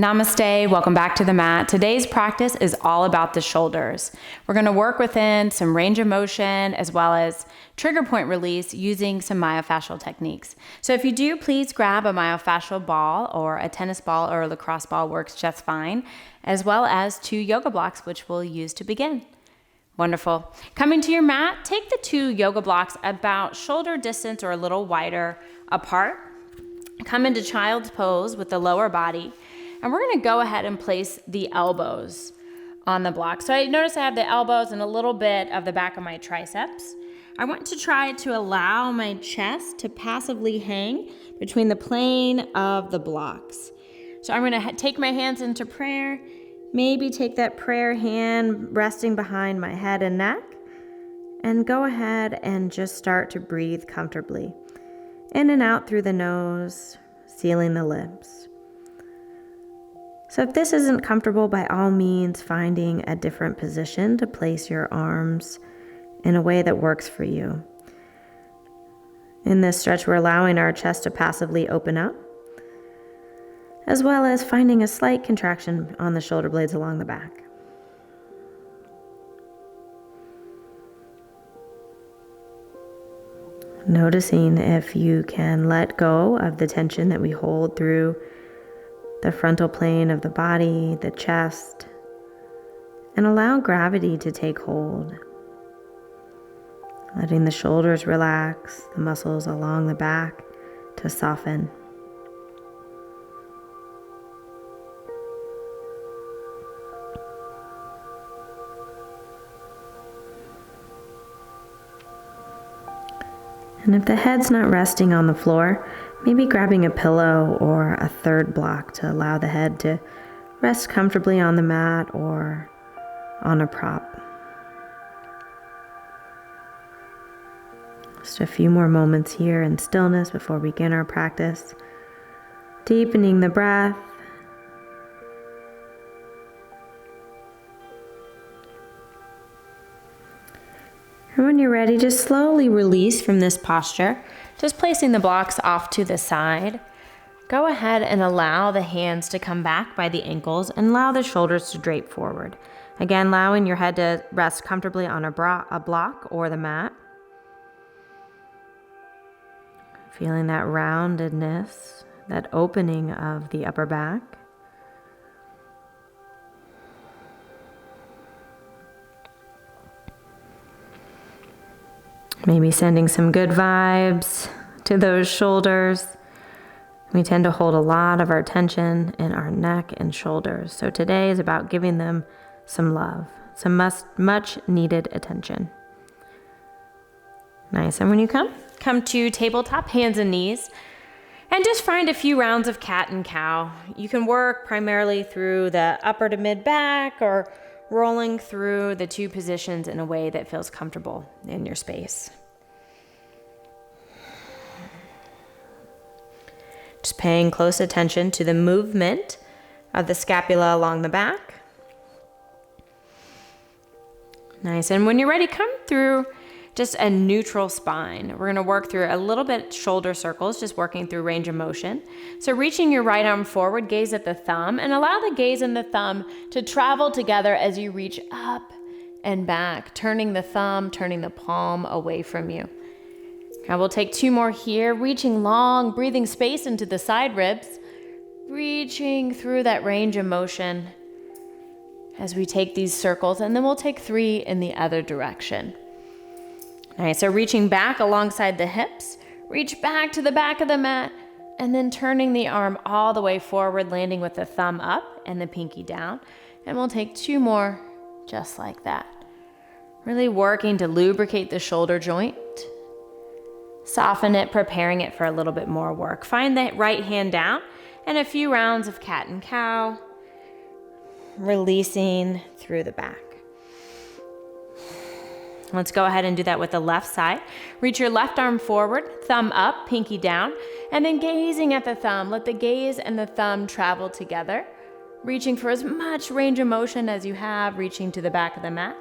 Namaste, welcome back to the mat. Today's practice is all about the shoulders. We're going to work within some range of motion as well as trigger point release using some myofascial techniques. So if you do, please grab a myofascial ball, or a tennis ball or a lacrosse ball works just fine, as well as 2 yoga blocks, which we'll use to begin. Wonderful. Coming to your mat, take the 2 yoga blocks about shoulder distance or a little wider apart. Come into child's pose with the lower body. And we're going to go ahead and place the elbows on the block. So I notice I have the elbows and a little bit of the back of my triceps. I want to try to allow my chest to passively hang between the plane of the blocks. So I'm going to take my hands into prayer, maybe take that prayer hand resting behind my head and neck, and go ahead and just start to breathe comfortably. In and out through the nose, sealing the lips. So if this isn't comfortable, by all means, finding a different position to place your arms in a way that works for you. In this stretch, we're allowing our chest to passively open up, as well as finding a slight contraction on the shoulder blades along the back. Noticing if you can let go of the tension that we hold through the frontal plane of the body, the chest, and allow gravity to take hold. Letting the shoulders relax, the muscles along the back to soften. And if the head's not resting on the floor, maybe grabbing a pillow or a third block to allow the head to rest comfortably on the mat or on a prop. Just a few more moments here in stillness before we begin our practice. Deepening the breath. And when you're ready, just slowly release from this posture, just placing the blocks off to the side. Go ahead and allow the hands to come back by the ankles and allow the shoulders to drape forward. Again, allowing your head to rest comfortably on a block or the mat. Feeling that roundedness, that opening of the upper back. Maybe sending some good vibes to those shoulders. We tend to hold a lot of our tension in our neck and shoulders. So today is about giving them some love, some much needed attention. Nice. And when you come to tabletop, hands and knees, and just find a few rounds of cat and cow. You can work primarily through the upper to mid back or rolling through the 2 positions in a way that feels comfortable in your space. Just paying close attention to the movement of the scapula along the back. Nice. And when you're ready, come through just a neutral spine. We're going to work through a little bit shoulder circles, just working through range of motion. So reaching your right arm forward, gaze at the thumb, and allow the gaze and the thumb to travel together as you reach up and back, turning the thumb, turning the palm away from you. Now we'll take 2 more here, reaching long, breathing space into the side ribs, reaching through that range of motion as we take these circles, and then we'll take 3 in the other direction. All right, so reaching back alongside the hips, reach back to the back of the mat, and then turning the arm all the way forward, landing with the thumb up and the pinky down. And we'll take 2 more just like that. Really working to lubricate the shoulder joint. Soften it, preparing it for a little bit more work. Find that right hand down and a few rounds of cat and cow, releasing through the back. Let's go ahead and do that with the left side. Reach your left arm forward, thumb up, pinky down, and then gazing at the thumb. Let the gaze and the thumb travel together, reaching for as much range of motion as you have, reaching to the back of the mat,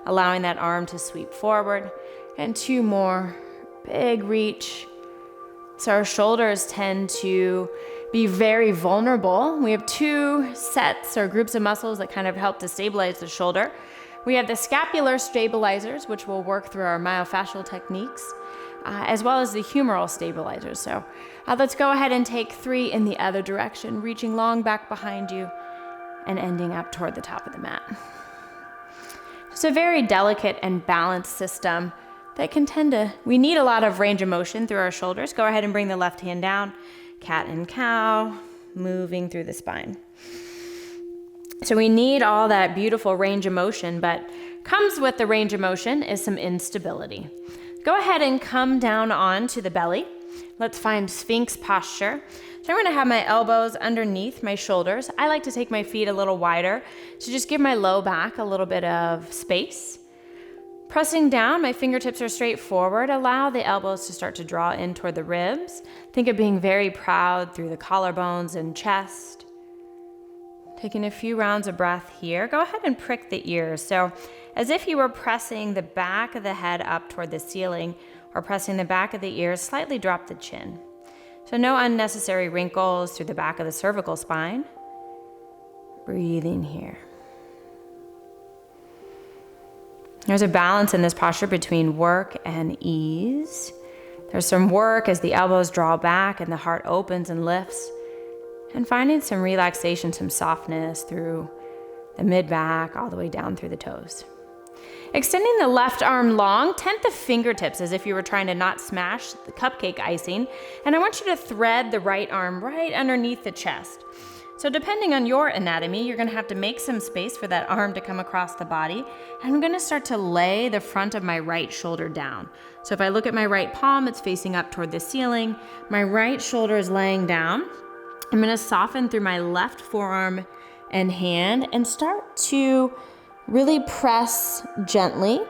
allowing that arm to sweep forward, and 2 more. Big reach. So our shoulders tend to be very vulnerable. We have two sets or groups of muscles that kind of help to stabilize the shoulder. We have the scapular stabilizers, which will work through our myofascial techniques, as well as the humeral stabilizers. So let's go ahead and take 3 in the other direction, reaching long back behind you and ending up toward the top of the mat. It's a very delicate and balanced system that we need a lot of range of motion through our shoulders. Go ahead and bring the left hand down, cat and cow, moving through the spine. So we need all that beautiful range of motion, but comes with the range of motion is some instability. Go ahead and come down onto the belly. Let's find Sphinx Posture. So I'm gonna have my elbows underneath my shoulders. I like to take my feet a little wider to just give my low back a little bit of space. Pressing down, my fingertips are straight forward. Allow the elbows to start to draw in toward the ribs. Think of being very proud through the collarbones and chest. Taking a few rounds of breath here. Go ahead and prick the ears. So as if you were pressing the back of the head up toward the ceiling or pressing the back of the ears, slightly drop the chin. So no unnecessary wrinkles through the back of the cervical spine. Breathing here. There's a balance in this posture between work and ease. There's some work as the elbows draw back and the heart opens and lifts, and finding some relaxation, some softness through the mid-back all the way down through the toes. Extending the left arm long, tent the fingertips as if you were trying to not smash the cupcake icing, and I want you to thread the right arm right underneath the chest. So depending on your anatomy, you're gonna have to make some space for that arm to come across the body. And I'm gonna start to lay the front of my right shoulder down. So if I look at my right palm, it's facing up toward the ceiling. My right shoulder is laying down. I'm gonna soften through my left forearm and hand and start to really press gently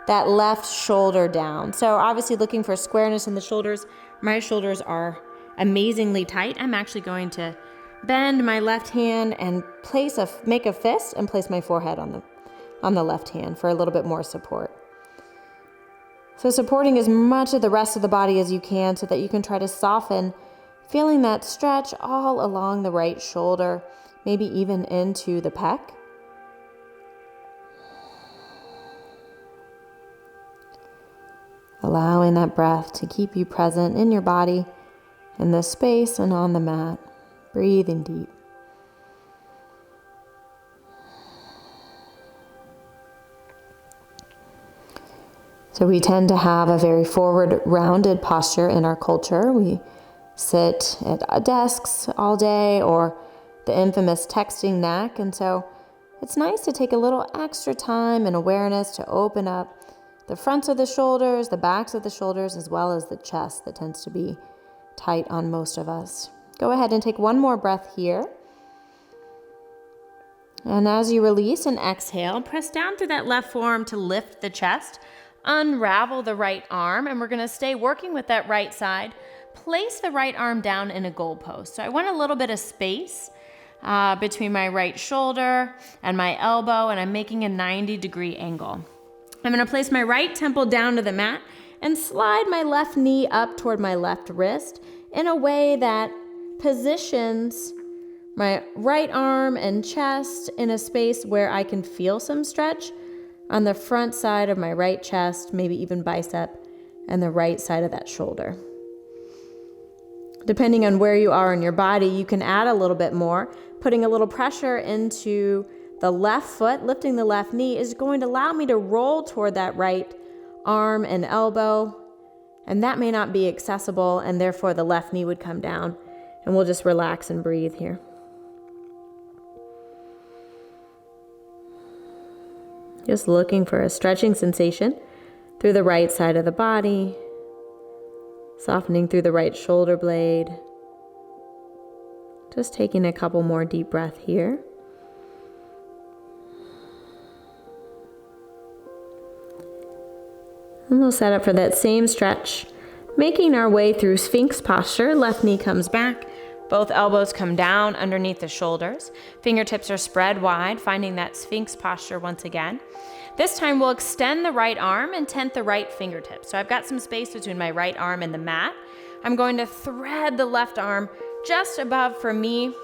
that left shoulder down. So obviously looking for squareness in the shoulders. My shoulders are amazingly tight. I'm actually going to bend my left hand and make a fist and place my forehead on the left hand for a little bit more support. So supporting as much of the rest of the body as you can so that you can try to soften, feeling that stretch all along the right shoulder, maybe even into the pec. Allowing that breath to keep you present in your body, in this space and on the mat. Breathing deep. So we tend to have a very forward, rounded posture in our culture. We sit at desks all day, or the infamous texting neck. And so it's nice to take a little extra time and awareness to open up the fronts of the shoulders, the backs of the shoulders, as well as the chest that tends to be tight on most of us. Go ahead and take one more breath here. And as you release and exhale, press down through that left forearm to lift the chest. Unravel the right arm, and we're going to stay working with that right side. Place the right arm down in a goalpost. So I want a little bit of space between my right shoulder and my elbow, and I'm making a 90-degree angle. I'm going to place my right temple down to the mat and slide my left knee up toward my left wrist in a way that positions my right arm and chest in a space where I can feel some stretch on the front side of my right chest, maybe even bicep, and the right side of that shoulder. Depending on where you are in your body, you can add a little bit more. Putting a little pressure into the left foot, lifting the left knee, is going to allow me to roll toward that right arm and elbow, and that may not be accessible, and therefore the left knee would come down, and we'll just relax and breathe here. Just looking for a stretching sensation through the right side of the body, softening through the right shoulder blade. Just taking a couple more deep breaths here. And we'll set up for that same stretch, making our way through Sphinx Posture. Left knee comes back, both elbows come down underneath the shoulders. Fingertips are spread wide, finding that Sphinx Posture once again. This time we'll extend the right arm and tent the right fingertips. So I've got some space between my right arm and the mat. I'm going to thread the left arm just above, for me,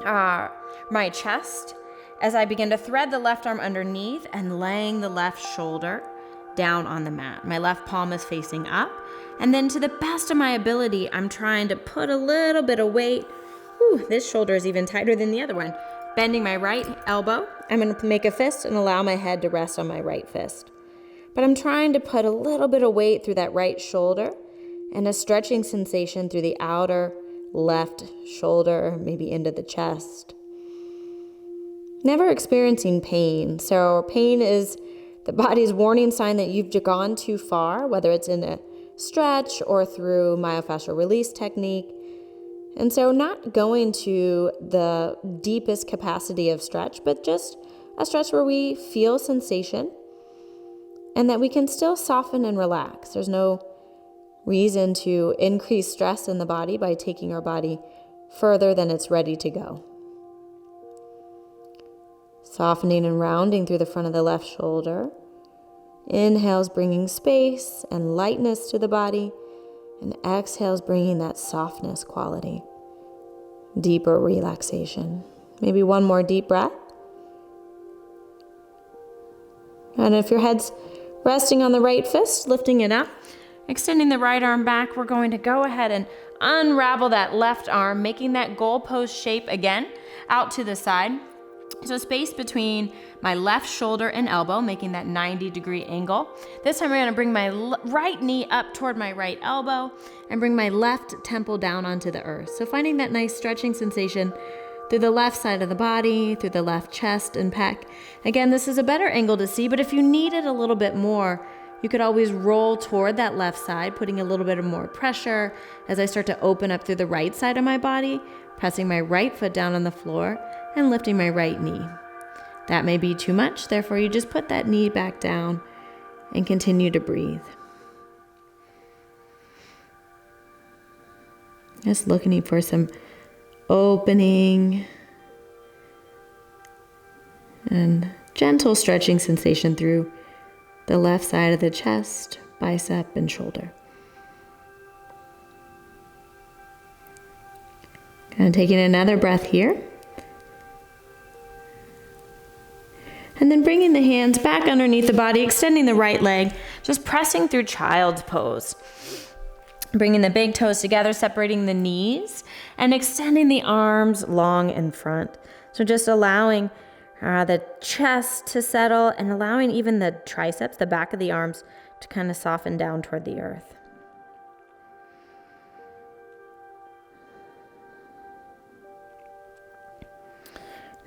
my chest, as I begin to thread the left arm underneath and laying the left shoulder down on the mat. My left palm is facing up. And then to the best of my ability, I'm trying to put a little bit of weight. Ooh, this shoulder is even tighter than the other one. Bending my right elbow. I'm going to make a fist and allow my head to rest on my right fist. But I'm trying to put a little bit of weight through that right shoulder and a stretching sensation through the outer left shoulder, maybe into the chest. Never experiencing pain. So pain is the body's warning sign that you've gone too far, whether it's in a stretch or through myofascial release technique. And so not going to the deepest capacity of stretch, but just a stretch where we feel sensation and that we can still soften and relax. There's no reason to increase stress in the body by taking our body further than it's ready to go. Softening and rounding through the front of the left shoulder. Inhales, bringing space and lightness to the body. And exhales, bringing that softness quality. Deeper relaxation. Maybe one more deep breath. And if your head's resting on the right fist, lifting it up, extending the right arm back, we're going to go ahead and unravel that left arm, making that goalpost shape again, out to the side. So space between my left shoulder and elbow, making that 90-degree angle. This time I'm going to bring my right knee up toward my right elbow and bring my left temple down onto the earth. So finding that nice stretching sensation through the left side of the body, through the left chest and pec. Again, this is a better angle to see, but if you need it a little bit more, you could always roll toward that left side, putting a little bit of more pressure as I start to open up through the right side of my body, pressing my right foot down on the floor and lifting my right knee. That may be too much, therefore you just put that knee back down and continue to breathe. Just looking for some opening and gentle stretching sensation through the left side of the chest, bicep, and shoulder. Kind of taking another breath here. And then bringing the hands back underneath the body, extending the right leg, just pressing through child's pose. Bringing the big toes together, separating the knees, and extending the arms long in front. So just allowing the chest to settle and allowing even the triceps, the back of the arms, to kind of soften down toward the earth.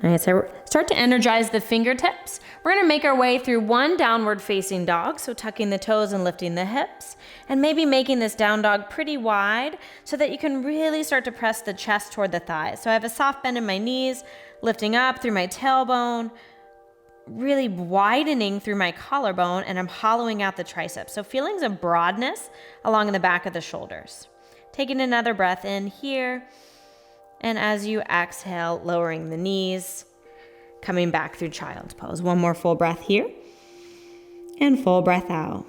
All right, so start to energize the fingertips. We're going to make our way through one downward facing dog, so tucking the toes and lifting the hips, and maybe making this down dog pretty wide so that you can really start to press the chest toward the thighs. So I have a soft bend in my knees, lifting up through my tailbone, really widening through my collarbone, and I'm hollowing out the triceps. So feelings of broadness along the back of the shoulders. Taking another breath in here. And as you exhale, lowering the knees, coming back through child's pose. One more full breath here, and full breath out.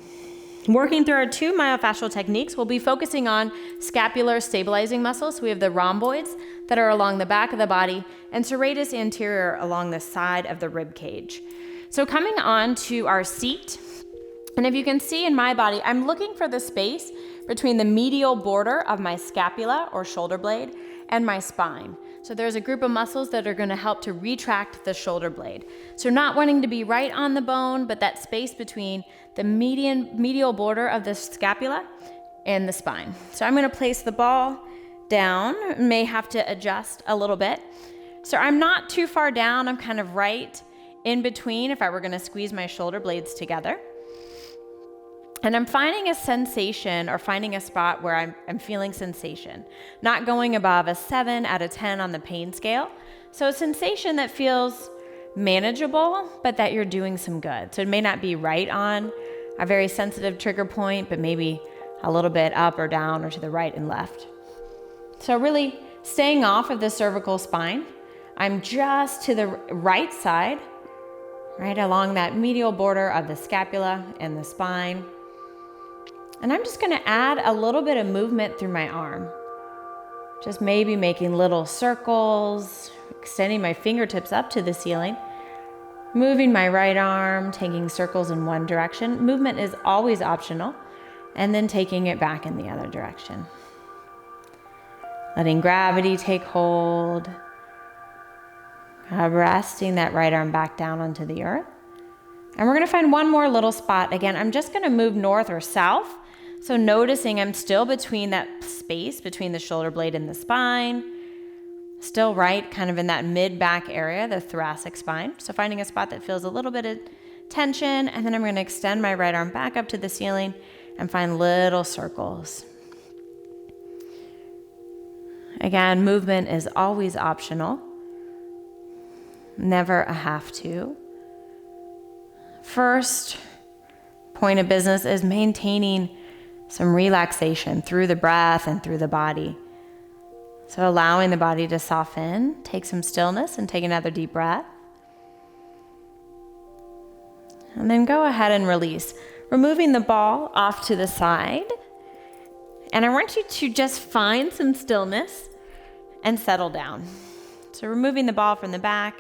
Working through our two myofascial techniques, we'll be focusing on scapular stabilizing muscles. So we have the rhomboids that are along the back of the body, and serratus anterior along the side of the rib cage. So coming on to our seat, and if you can see in my body, I'm looking for the space between the medial border of my scapula or shoulder blade and my spine. So there's a group of muscles that are going to help to retract the shoulder blade. So not wanting to be right on the bone, but that space between the medial border of the scapula and the spine. So I'm going to place the ball down, may have to adjust a little bit. So I'm not too far down, I'm kind of right in between if I were going to squeeze my shoulder blades together. And I'm finding a sensation or finding a spot where I'm feeling sensation, not going above a 7 out of 10 on the pain scale. So a sensation that feels manageable, but that you're doing some good. So it may not be right on a very sensitive trigger point, but maybe a little bit up or down or to the right and left. So really staying off of the cervical spine. I'm just to the right side, right along that medial border of the scapula and the spine. And I'm just going to add a little bit of movement through my arm. Just maybe making little circles, extending my fingertips up to the ceiling, moving my right arm, taking circles in one direction. Movement is always optional, and then taking it back in the other direction. Letting gravity take hold, resting that right arm back down onto the earth. And we're gonna find one more little spot. Again, I'm just gonna move north or south. So noticing I'm still between that space between the shoulder blade and the spine, still right kind of in that mid-back area, the thoracic spine. So finding a spot that feels a little bit of tension, and then I'm gonna extend my right arm back up to the ceiling and find little circles. Again, movement is always optional, never a have to. First point of business is maintaining some relaxation through the breath and through the body. So allowing the body to soften, take some stillness and take another deep breath. And then go ahead and release, removing the ball off to the side. And I want you to just find some stillness and settle down. So removing the ball from the back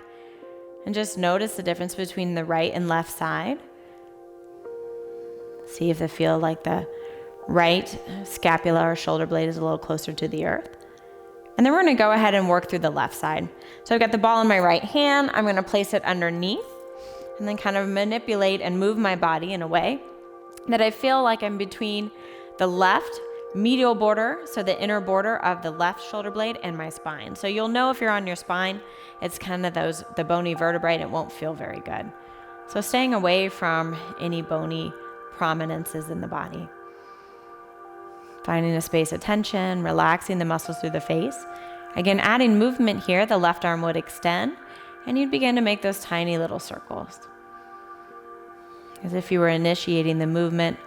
and just notice the difference between the right and left side. See if they feel like the right scapula or shoulder blade is a little closer to the earth. And then we're gonna go ahead and work through the left side. So I've got the ball in my right hand. I'm gonna place it underneath and then kind of manipulate and move my body in a way that I feel like I'm between the left medial border, so the inner border of the left shoulder blade, and my spine. So you'll know if you're on your spine, it's kind of the bony vertebrae, and it won't feel very good. So staying away from any bony prominences in the body. Finding a space of tension, relaxing the muscles through the face. Again, adding movement here, the left arm would extend, and you'd begin to make those tiny little circles. As if you were initiating the movement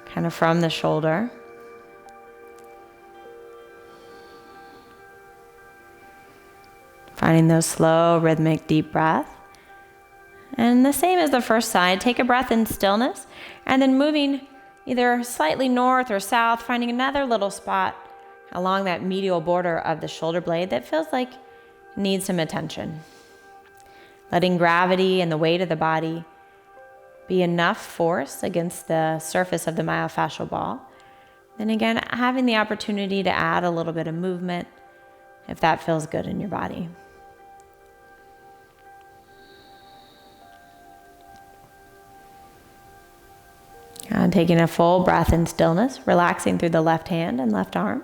kind of from the shoulder. Finding those slow, rhythmic, deep breaths. And the same as the first side, take a breath in stillness, and then moving either slightly north or south, finding another little spot along that medial border of the shoulder blade that feels like it needs some attention. Letting gravity and the weight of the body be enough force against the surface of the myofascial ball. Then again, having the opportunity to add a little bit of movement if that feels good in your body. And taking a full breath in stillness, relaxing through the left hand and left arm.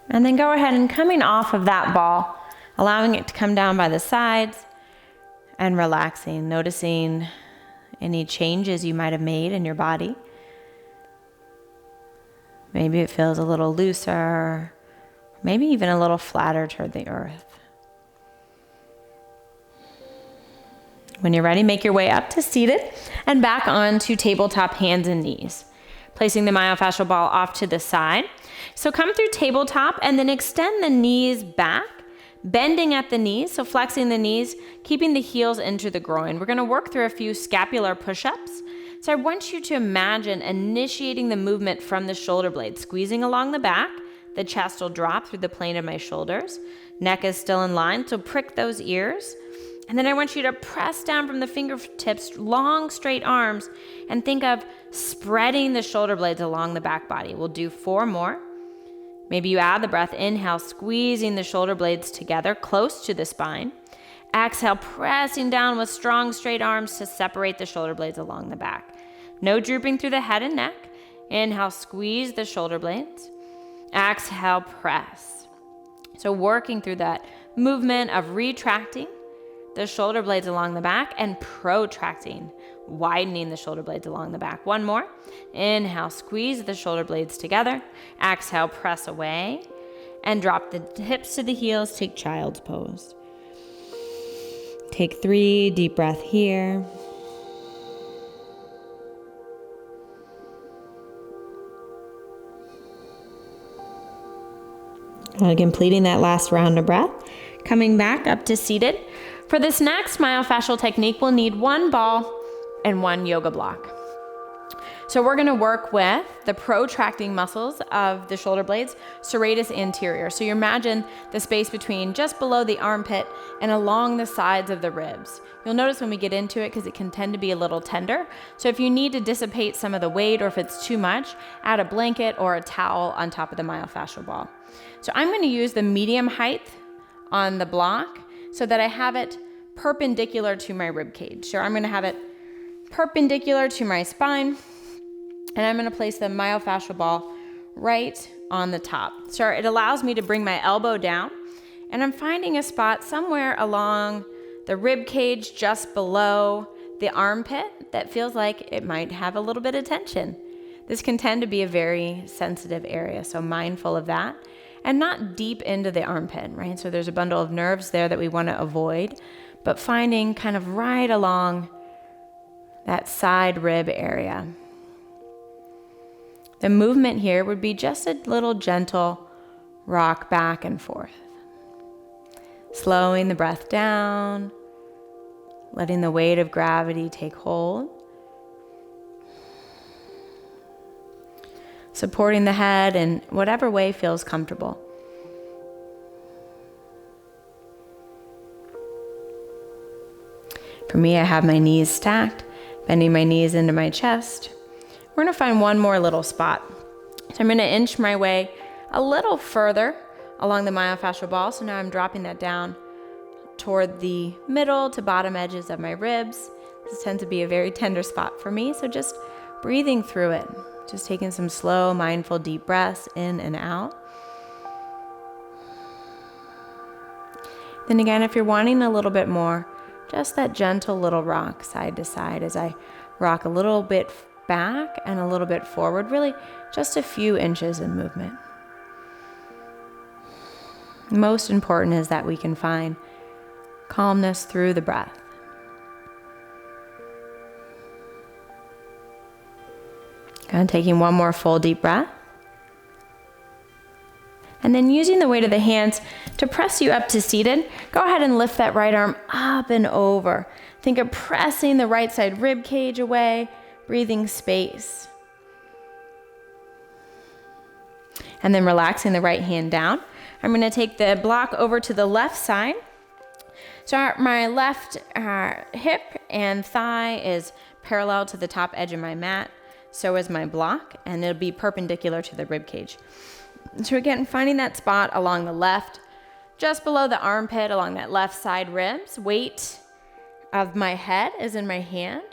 And then go ahead and coming off of that ball, allowing it to come down by the sides and relaxing, noticing any changes you might have made in your body. Maybe it feels a little looser, maybe even a little flatter toward the earth. When you're ready, make your way up to seated and back onto tabletop hands and knees, placing the myofascial ball off to the side. So come through tabletop and then extend the knees back, bending at the knees, so flexing the knees, keeping the heels into the groin. We're gonna work through a few scapular push-ups. So I want you to imagine initiating the movement from the shoulder blade, squeezing along the back. The chest will drop through the plane of my shoulders. Neck is still in line, so prick those ears. And then I want you to press down from the fingertips, long straight arms, and think of spreading the shoulder blades along the back body. We'll do 4 more. Maybe you add the breath, inhale, squeezing the shoulder blades together close to the spine. Exhale, pressing down with strong straight arms to separate the shoulder blades along the back. No drooping through the head and neck. Inhale, squeeze the shoulder blades. Exhale, press. So working through that movement of retracting the shoulder blades along the back and protracting, widening the shoulder blades along the back. 1 more. Inhale, squeeze the shoulder blades together. Exhale, press away and drop the hips to the heels. Take child's pose. Take 3 deep breaths here. Completing that last round of breath. Coming back up to seated. For this next myofascial technique, we'll need 1 ball and 1 yoga block. So we're gonna work with the protracting muscles of the shoulder blades, serratus anterior. So you imagine the space between just below the armpit and along the sides of the ribs. You'll notice when we get into it, because it can tend to be a little tender. So if you need to dissipate some of the weight, or if it's too much, add a blanket or a towel on top of the myofascial ball. So I'm gonna use the medium height on the block so that I have it perpendicular to my rib cage. So I'm gonna have it perpendicular to my spine, and I'm gonna place the myofascial ball right on the top. So it allows me to bring my elbow down, and I'm finding a spot somewhere along the rib cage just below the armpit that feels like it might have a little bit of tension. This can tend to be a very sensitive area, so mindful of that. And not deep into the armpit, right? So there's a bundle of nerves there that we wanna avoid, but finding kind of right along that side rib area. The movement here would be just a little gentle rock back and forth. Slowing the breath down, letting the weight of gravity take hold. Supporting the head in whatever way feels comfortable. For me, I have my knees stacked, bending my knees into my chest. We're gonna find one more little spot. So I'm gonna inch my way a little further along the myofascial ball. So now I'm dropping that down toward the middle to bottom edges of my ribs. This tends to be a very tender spot for me, so just breathing through it. Just taking some slow, mindful, deep breaths in and out. Then again, if you're wanting a little bit more, just that gentle little rock side to side as I rock a little bit back and a little bit forward, really just a few inches in movement. Most important is that we can find calmness through the breath. And taking one more full deep breath. And then using the weight of the hands to press you up to seated, go ahead and lift that right arm up and over. Think of pressing the right side rib cage away, breathing space. And then relaxing the right hand down. I'm gonna take the block over to the left side. So my left hip and thigh is parallel to the top edge of my mat. So is my block, and it'll be perpendicular to the rib cage. So again, finding that spot along the left, just below the armpit, along that left side ribs. Weight of my head is in my hand.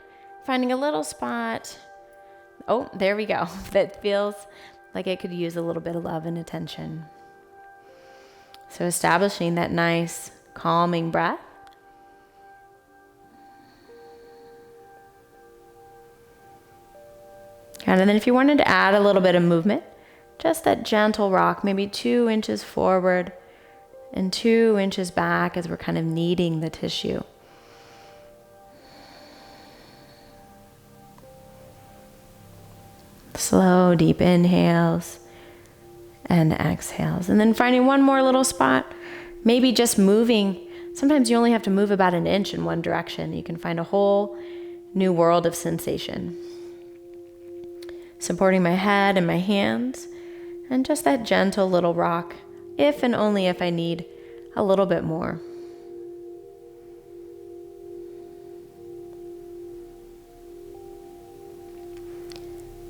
Finding a little spot, oh, there we go, that feels like it could use a little bit of love and attention. So establishing that nice, calming breath. And then if you wanted to add a little bit of movement, just that gentle rock, maybe 2 inches forward and 2 inches back as we're kind of kneading the tissue. Slow, deep inhales and exhales. And then finding one more little spot, maybe just moving. Sometimes you only have to move about an inch in one direction. You can find a whole new world of sensation. Supporting my head and my hands, and just that gentle little rock, if and only if I need a little bit more.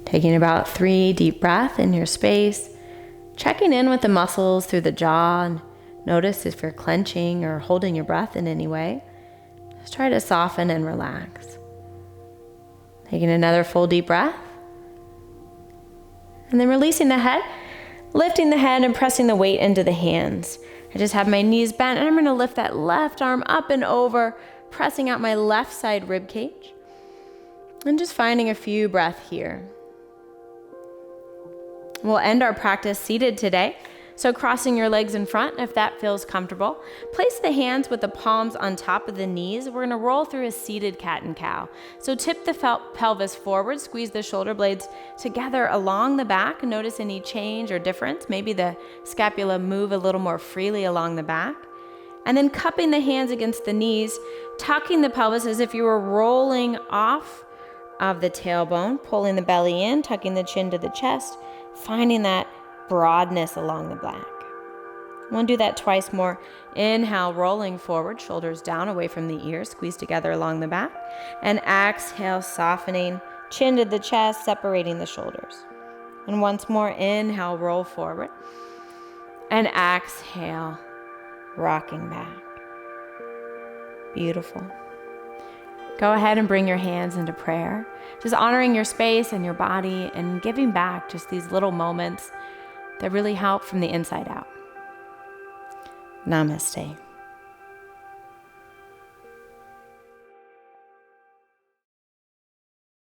Taking about 3 deep breaths in your space, checking in with the muscles through the jaw, and notice if you're clenching or holding your breath in any way. Just try to soften and relax. Taking another full deep breath. And then releasing the head, lifting the head and pressing the weight into the hands. I just have my knees bent, and I'm gonna lift that left arm up and over, pressing out my left side rib cage. And just finding a few breaths here. We'll end our practice seated today. So crossing your legs in front, if that feels comfortable. Place the hands with the palms on top of the knees. We're gonna roll through a seated cat and cow. So tip the pelvis forward, squeeze the shoulder blades together along the back. Notice any change or difference. Maybe the scapula move a little more freely along the back. And then cupping the hands against the knees, tucking the pelvis as if you were rolling off of the tailbone, pulling the belly in, tucking the chin to the chest, finding that broadness along the back. We'll do that twice more. Inhale, rolling forward, shoulders down away from the ears, squeeze together along the back. And exhale, softening, chin to the chest, separating the shoulders. And once more, inhale, roll forward. And exhale, rocking back. Beautiful. Go ahead and bring your hands into prayer. Just honoring your space and your body and giving back just these little moments that really help from the inside out. Namaste.